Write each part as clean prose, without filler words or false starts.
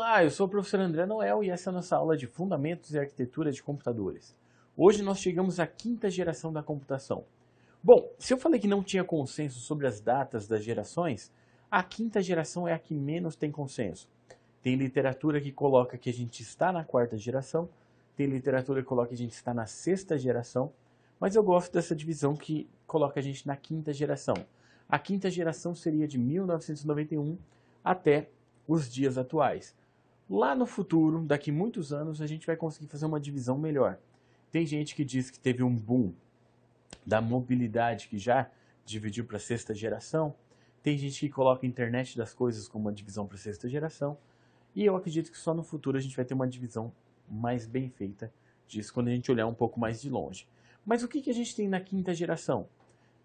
Olá, eu sou o professor André Noel e essa é a nossa aula de Fundamentos e Arquitetura de Computadores. Hoje nós chegamos à quinta geração da computação. Bom, se eu falei que não tinha consenso sobre as datas das gerações, a quinta geração é a que menos tem consenso. Tem literatura que coloca que a gente está na quarta geração, tem literatura que coloca que a gente está na sexta geração, mas eu gosto dessa divisão que coloca a gente na quinta geração. A quinta geração seria de 1991 até os dias atuais. Lá no futuro, daqui muitos anos, a gente vai conseguir fazer uma divisão melhor. Tem gente que diz que teve um boom da mobilidade que já dividiu para a sexta geração. Tem gente que coloca a internet das coisas como uma divisão para a sexta geração. E eu acredito que só no futuro a gente vai ter uma divisão mais bem feita disso, quando a gente olhar um pouco mais de longe. Mas o que a gente tem na quinta geração?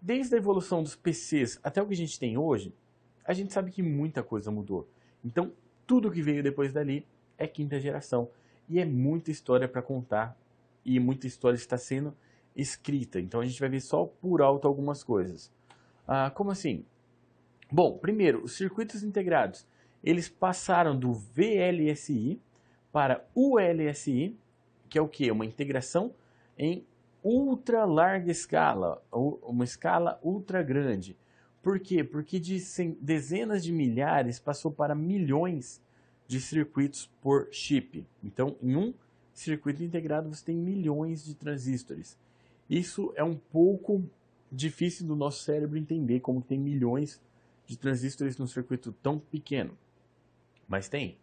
Desde a evolução dos PCs até o que a gente tem hoje, a gente sabe que muita coisa mudou. Então, tudo que veio depois dali é quinta geração. E é muita história para contar. E muita história está sendo escrita. Então, a gente vai ver só por alto algumas coisas. Como assim? Bom, primeiro, os circuitos integrados. Eles passaram do VLSI para ULSI, que é o quê? Uma integração em ultra larga escala, ou uma escala ultra grande. Por quê? Porque de dezenas de milhares passou para milhões de circuitos por chip. Então, em um circuito integrado você tem milhões de transistores. Isso é um pouco difícil do nosso cérebro entender, como tem milhões de transistores num circuito tão pequeno. Mas tem.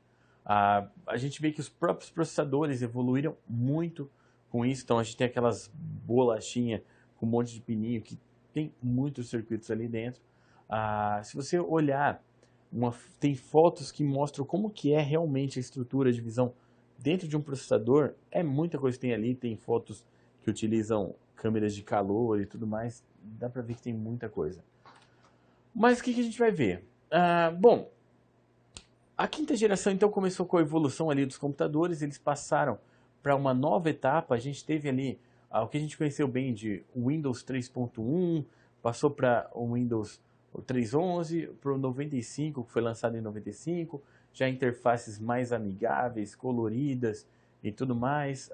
A gente vê que os próprios processadores evoluíram muito com isso. Então, a gente tem aquelas bolachinhas com um monte de pininho que tem muitos circuitos ali dentro. Se você olhar, tem fotos que mostram como que é realmente a estrutura de visão dentro de um processador. É muita coisa que tem ali. Tem fotos que utilizam câmeras de calor e tudo mais. Dá pra ver que tem muita coisa. Mas o que a gente vai ver? Bom, a quinta geração então começou com a evolução ali dos computadores. Eles passaram para uma nova etapa. A gente teve ali o que a gente conheceu bem de Windows 3.1, passou para o Windows 3.11, para o 95, que foi lançado em 95, já interfaces mais amigáveis, coloridas e tudo mais.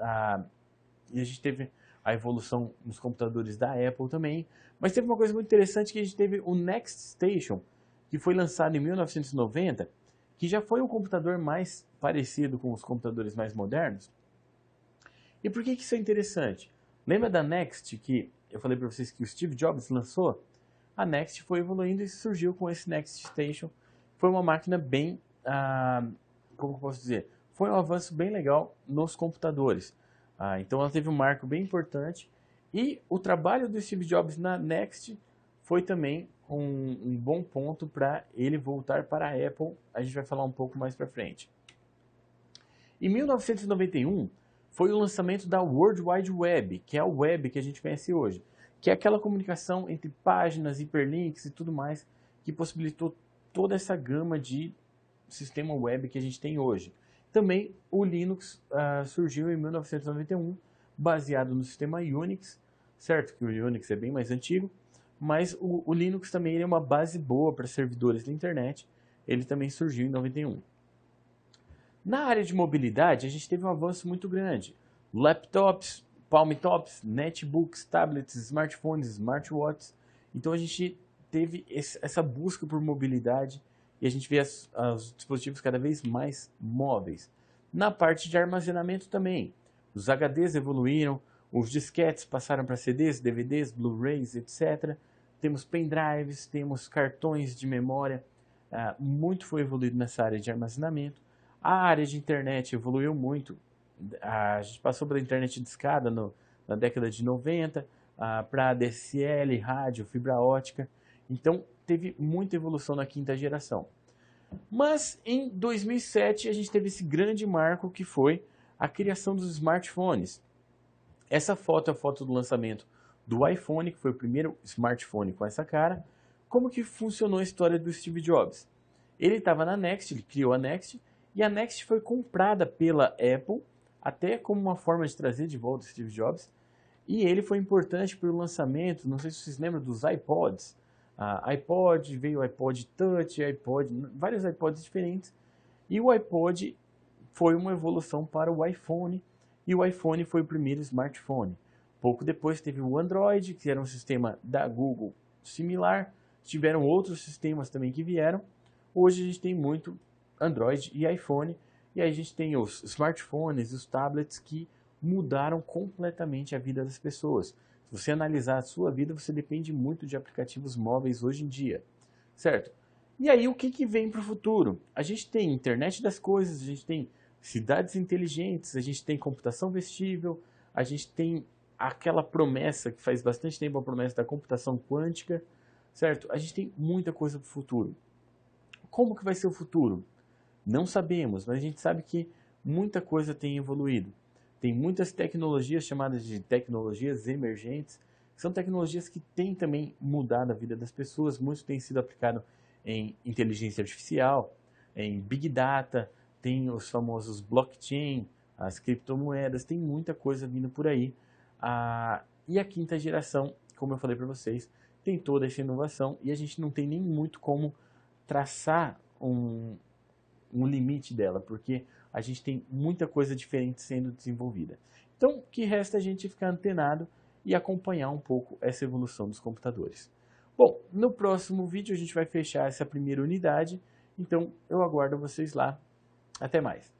E a gente teve a evolução nos computadores da Apple também. Mas teve uma coisa muito interessante, que a gente teve o Next Station, que foi lançado em 1990, que já foi um computador mais parecido com os computadores mais modernos. E por que isso é interessante? Lembra da Next, que eu falei para vocês que o Steve Jobs lançou? A Next foi evoluindo e surgiu com esse Next Station. Foi uma máquina bem, como eu posso dizer, foi um avanço bem legal nos computadores. Então ela teve um marco bem importante. E o trabalho do Steve Jobs na Next foi também um bom ponto para ele voltar para a Apple. A gente vai falar um pouco mais para frente. Em 1991 foi o lançamento da World Wide Web, que é a web que a gente conhece hoje, que é aquela comunicação entre páginas, hiperlinks e tudo mais, que possibilitou toda essa gama de sistema web que a gente tem hoje. Também o Linux surgiu em 1991, baseado no sistema Unix, certo que o Unix é bem mais antigo, mas o Linux também é uma base boa para servidores da internet. Ele também surgiu em 91. Na área de mobilidade, a gente teve um avanço muito grande. Laptops, palmtops, netbooks, tablets, smartphones, smartwatches. Então a gente teve essa busca por mobilidade e a gente vê os dispositivos cada vez mais móveis. Na parte de armazenamento também, os HDs evoluíram, os disquetes passaram para CDs, DVDs, Blu-rays, etc. Temos pendrives, temos cartões de memória. Muito foi evoluído nessa área de armazenamento. A área de internet evoluiu muito. A gente passou pela internet de escada na década de 90, para DSL, rádio, fibra ótica. Então, teve muita evolução na quinta geração. Mas, em 2007, a gente teve esse grande marco que foi a criação dos smartphones. Essa foto é a foto do lançamento do iPhone, que foi o primeiro smartphone com essa cara. Como que funcionou a história do Steve Jobs? Ele estava na Next, ele criou a Next, e a Next foi comprada pela Apple, até como uma forma de trazer de volta o Steve Jobs. E ele foi importante para o lançamento, não sei se vocês lembram dos iPods. iPod, veio o iPod Touch, vários iPods diferentes. E o iPod foi uma evolução para o iPhone, e o iPhone foi o primeiro smartphone. Pouco depois teve o Android, que era um sistema da Google similar. Tiveram outros sistemas também que vieram. Hoje a gente tem muito Android e iPhone, e aí a gente tem os smartphones, os tablets que mudaram completamente a vida das pessoas. Se você analisar a sua vida, você depende muito de aplicativos móveis hoje em dia, certo? E aí o que vem para o futuro? A gente tem internet das coisas, a gente tem cidades inteligentes, a gente tem computação vestível, a gente tem aquela promessa que faz bastante tempo, a promessa da computação quântica, certo? A gente tem muita coisa para o futuro. Como que vai ser o futuro? Não sabemos, mas a gente sabe que muita coisa tem evoluído. Tem muitas tecnologias chamadas de tecnologias emergentes, que são tecnologias que têm também mudado a vida das pessoas. Muito tem sido aplicado em inteligência artificial, em Big Data, tem os famosos blockchain, as criptomoedas, tem muita coisa vindo por aí. E a quinta geração, como eu falei para vocês, tem toda essa inovação e a gente não tem nem muito como traçar um limite dela, porque a gente tem muita coisa diferente sendo desenvolvida. Então, o que resta é a gente ficar antenado e acompanhar um pouco essa evolução dos computadores. Bom, no próximo vídeo a gente vai fechar essa primeira unidade, então eu aguardo vocês lá. Até mais!